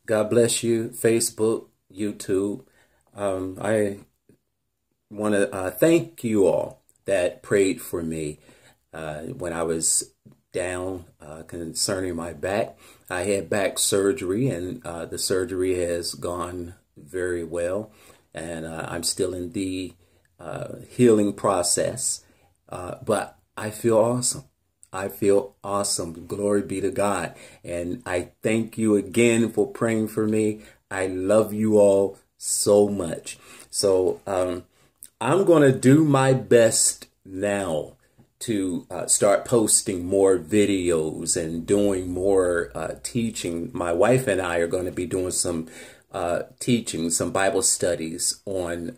God bless you, Facebook, YouTube. I want to thank you all that prayed for me when I was down concerning my back. I had back surgery, and the surgery has gone very well, and I'm still in the healing process, but I feel awesome. I feel awesome. Glory be to God. And I thank you again for praying for me. I love you all so much. So I'm going to do my best now to start posting more videos and doing more teaching. My wife and I are going to be doing some teaching, some Bible studies on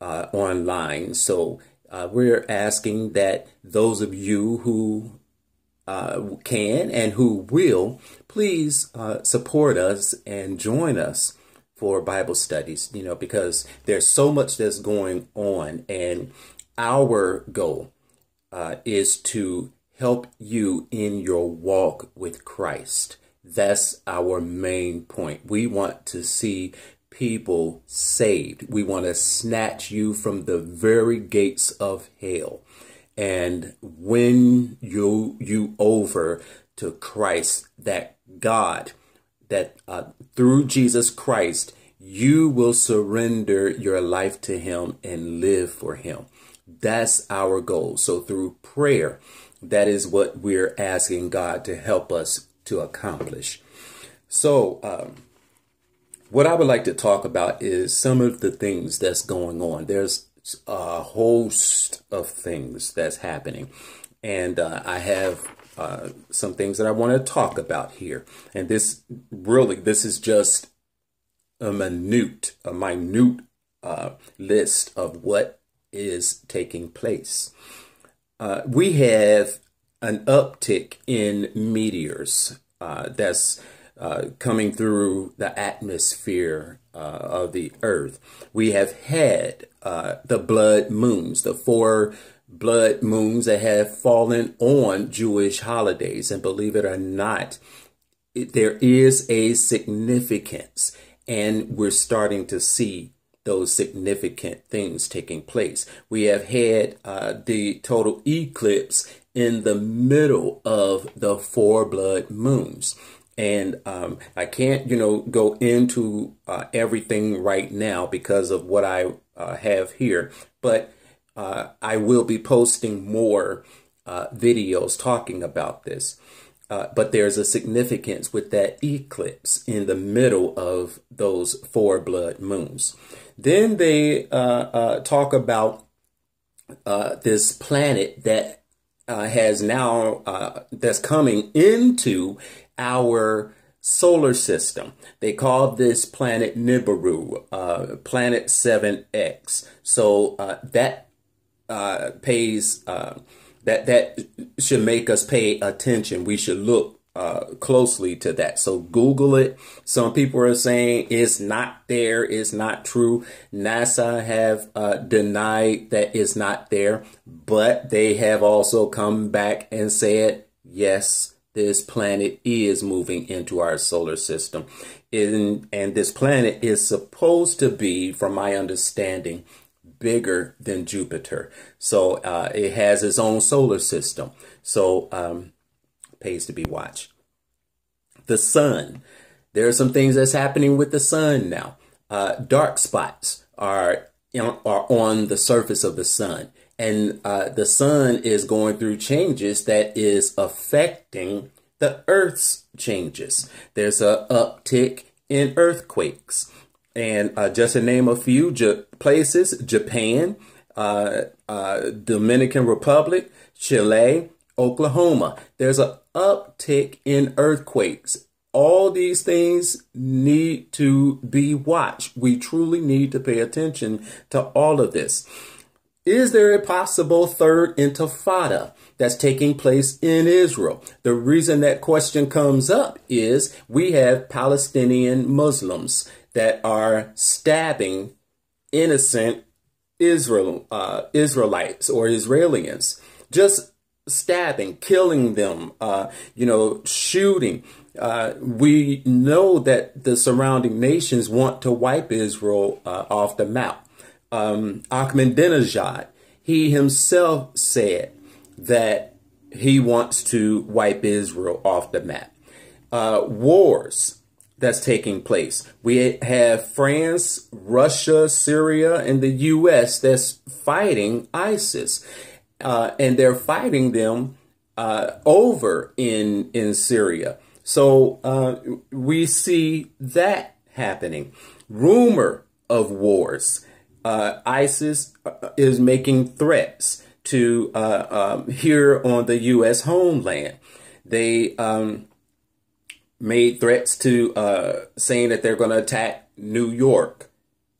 online. So we're asking that those of you who can and who will, please support us and join us for Bible studies, because there's so much that's going on, and our goal is to help you in your walk with Christ. That's our main point. We want to see people saved. We want to snatch you from the very gates of hell and win you over to Christ, that God, that through Jesus Christ, you will surrender your life to him and live for him. That's our goal. So through prayer, that is what we're asking God to help us to accomplish. So, what I would like to talk about is some of the things that's going on. There's a host of things that's happening, and I have some things that I want to talk about here. And this is just a minute list of what is taking place. We have an uptick in meteors that's coming through the atmosphere of the earth. We have had the blood moons, the 4 blood moons that have fallen on Jewish holidays. And believe it or not, there is a significance, and we're starting to see those significant things taking place. We have had the total eclipse in the middle of the 4 blood moons. And I can't, go into everything right now because of what I have here. But I will be posting more videos talking about this. But there's a significance with that eclipse in the middle of those 4 blood moons. Then they talk about this planet that has now that's coming into our solar system. They call this planet Nibiru, planet 7X. So that pays that should make us pay attention. We should look closely to that. So Google it. Some people are saying it's not there, it's not true. NASA have denied that it's not there, but they have also come back and said, yes, this planet is moving into our solar system. And this planet is supposed to be, from my understanding, bigger than Jupiter. So it has its own solar system. So pays to be watched. The sun. There are some things that's happening with the sun now. Dark spots are on the surface of the sun. And the sun is going through changes that is affecting the Earth's changes. There's an uptick in earthquakes. And just to name a few places: Japan, Dominican Republic, Chile, Oklahoma. There's an uptick in earthquakes. All these things need to be watched. We truly need to pay attention to all of this. Is there a possible third intifada that's taking place in Israel? The reason that question comes up is we have Palestinian Muslims that are stabbing innocent Israelites or Israelis, just stabbing, killing them, shooting. We know that the nations want to wipe Israel off the map. Ahmadinejad, he himself said that he wants to wipe Israel off the map. Wars that's taking place. We have France, Russia, Syria, and the U.S. that's fighting ISIS. And they're fighting them over in Syria. So we see that happening. Rumor of wars. ISIS is making threats to here on the U.S. homeland. They made threats to saying that they're going to attack New York,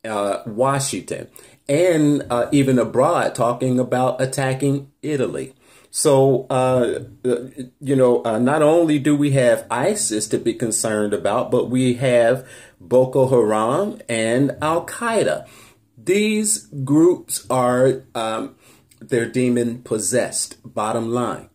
Washington, and even abroad, talking about attacking Italy. So, not only do we have ISIS to be concerned about, but we have Boko Haram and Al Qaeda. These groups are, they're demon possessed, bottom line.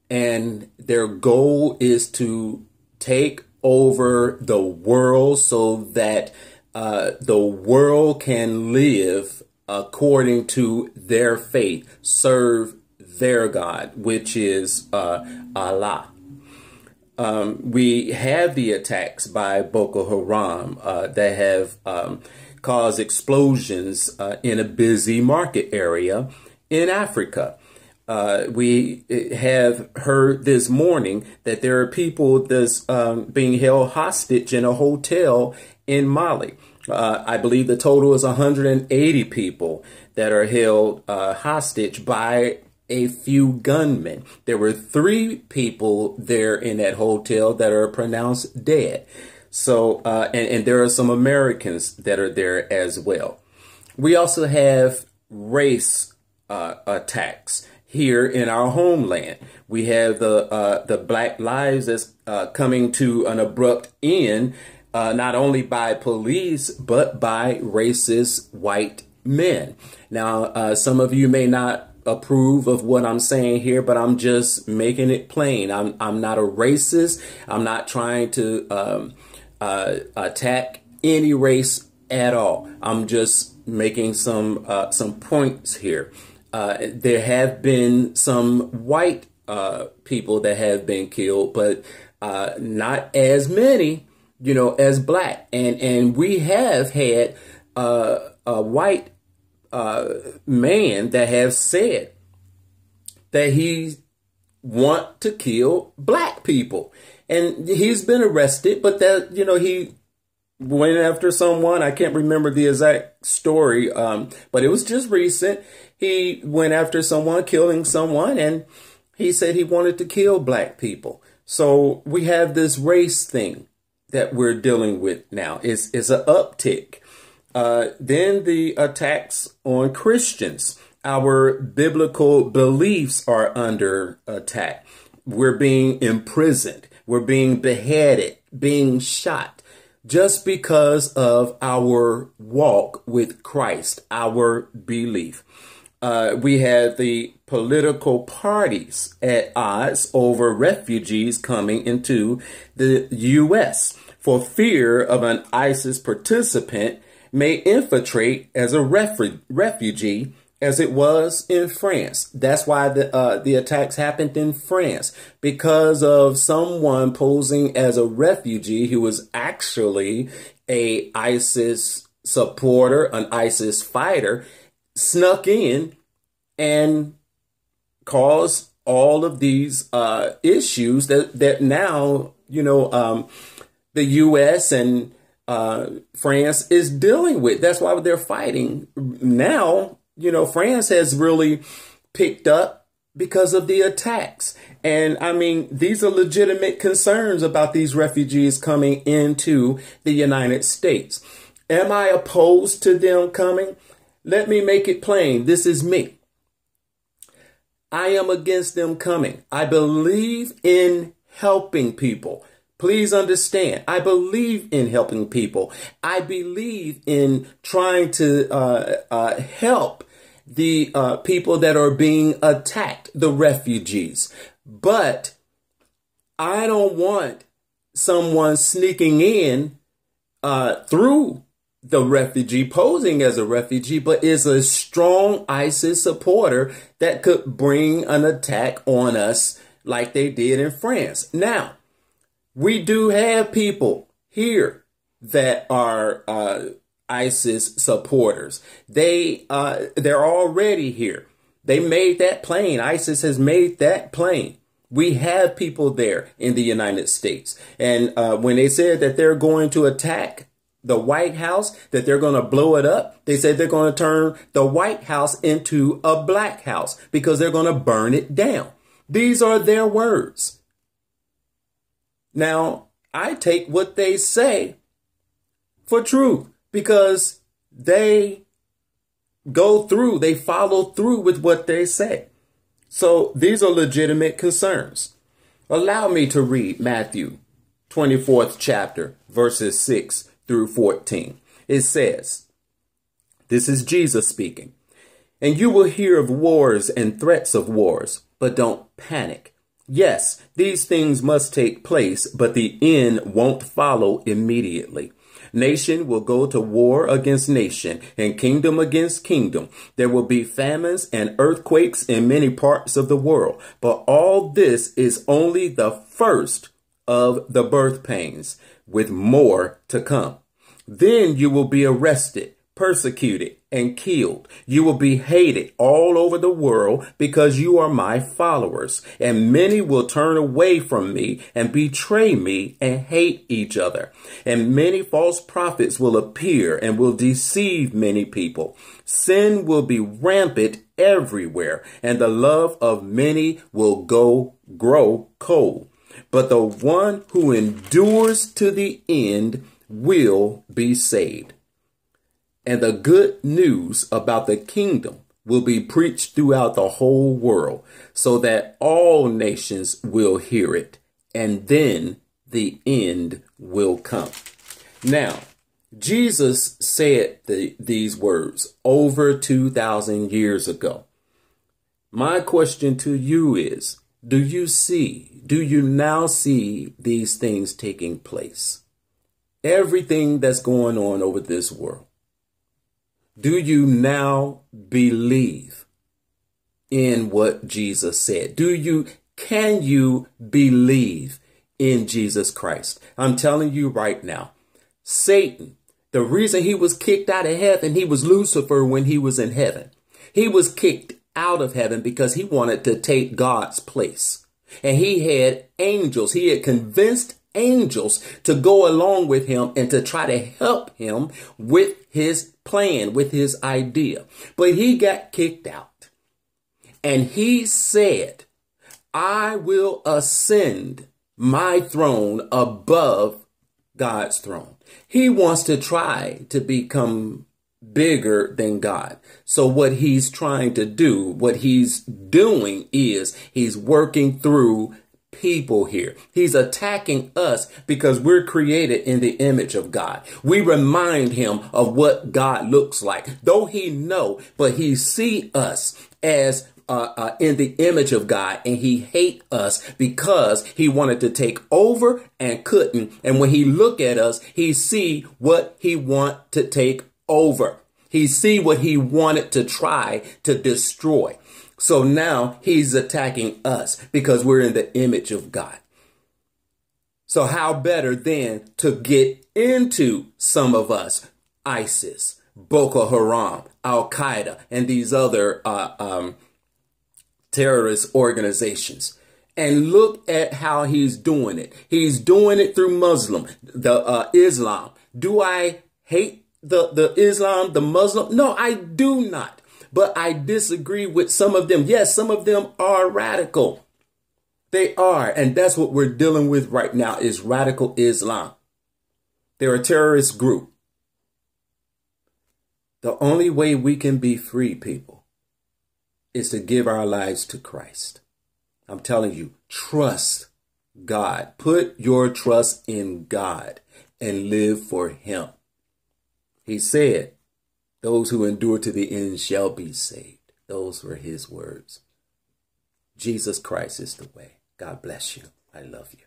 And their goal is to take over the world so that the world can live according to their faith, serve their God, which is Allah. We have the attacks by Boko Haram that have caused explosions in a busy market area in Africa. We have heard this morning that there are people that's being held hostage in a hotel in Mali. I believe the total is 180 people that are held hostage by a few gunmen. There were 3 people there in that hotel that are pronounced dead. So, and there are some Americans that are there as well. We also have race attacks here in our homeland. We have the Black Lives that's coming to an abrupt end, not only by police, but by racist white men. Now, some of you may not approve of what I'm saying here, but I'm just making it plain. I'm not a racist. I'm not trying to attack any race at all. I'm just making some points here. There have been some white people that have been killed, but not as many, as black. And we have had a white man that have said that he want to kill black people. And he's been arrested, but that, he went after someone. I can't remember the exact story, but it was just recent. He went after someone, killing someone, and he said he wanted to kill black people. So we have this race thing that we're dealing with now. It's an uptick. Then the attacks on Christians. Our biblical beliefs are under attack. We're being imprisoned. We're being beheaded, being shot, just because of our walk with Christ, our belief. We have the political parties at odds over refugees coming into the U.S. for fear of an ISIS participant may infiltrate as a refugee, as it was in France. That's why the attacks happened in France, because of someone posing as a refugee who was actually a ISIS supporter, an ISIS fighter, snuck in and caused all of these issues that now, the U.S. and France is dealing with. That's why they're fighting now. France has really picked up because of the attacks. And I mean, these are legitimate concerns about these refugees coming into the United States. Am I opposed to them coming? Let me make it plain. This is me. I am against them coming. I believe in helping people. Please understand, I believe in helping people. I believe in trying to help the people that are being attacked, the refugees. But I don't want someone sneaking in through the refugee, posing as a refugee, but is a strong ISIS supporter that could bring an attack on us like they did in France. Now, we do have people here that are ISIS supporters. They're already here. They made that plane. ISIS has made that plane. We have people there in the United States. And when they said that they're going to attack the White House, that they're going to blow it up, they said they're going to turn the White House into a black house because they're going to burn it down. These are their words. Now, I take what they say for truth because they follow through with what they say. So these are legitimate concerns. Allow me to read Matthew 24th chapter, verses 6 through 14. It says, this is Jesus speaking, and you will hear of wars and threats of wars, but don't panic. Yes, these things must take place, but the end won't follow immediately. Nation will go to war against nation and kingdom against kingdom. There will be famines and earthquakes in many parts of the world. But all this is only the first of the birth pains, with more to come. Then you will be arrested, persecuted, and killed. You will be hated all over the world because you are my followers. And many will turn away from me and betray me and hate each other. And many false prophets will appear and will deceive many people. Sin will be rampant everywhere, and the love of many will grow cold. But the one who endures to the end will be saved. And the good news about the kingdom will be preached throughout the whole world so that all nations will hear it. And then the end will come. Now, Jesus said these words over 2,000 years ago. My question to you is, do you now see these things taking place? Everything that's going on over this world. Do you now believe in what Jesus said? Can you believe in Jesus Christ? I'm telling you right now, Satan, the reason he was kicked out of heaven, he was Lucifer when he was in heaven. He was kicked out of heaven because he wanted to take God's place. And he had angels. He had convinced angels to go along with him and to try to help him with his plan, with his idea. But he got kicked out. And he said, I will ascend my throne above God's throne. He wants to try to become bigger than God. So what he's trying to do, what he's doing is he's working through people here. He's attacking us because we're created in the image of God. We remind him of what God looks like. Though he know, but he see us as in the image of God, and he hate us because he wanted to take over and couldn't. And when he look at us, he see what he want to take over. He see what he wanted to try to destroy. So now he's attacking us because we're in the image of God. So how better then to get into some of us, ISIS, Boko Haram, Al Qaeda, and these other terrorist organizations. And look at how he's doing it. He's doing it through Islam. Do I hate the Islam, the Muslim? No, I do not. But I disagree with some of them. Yes, some of them are radical. They are. And that's what we're dealing with right now is radical Islam. They're a terrorist group. The only way we can be free, people, is to give our lives to Christ. I'm telling you, trust God. Put your trust in God and live for him. He said, those who endure to the end shall be saved. Those were his words. Jesus Christ is the way. God bless you. I love you.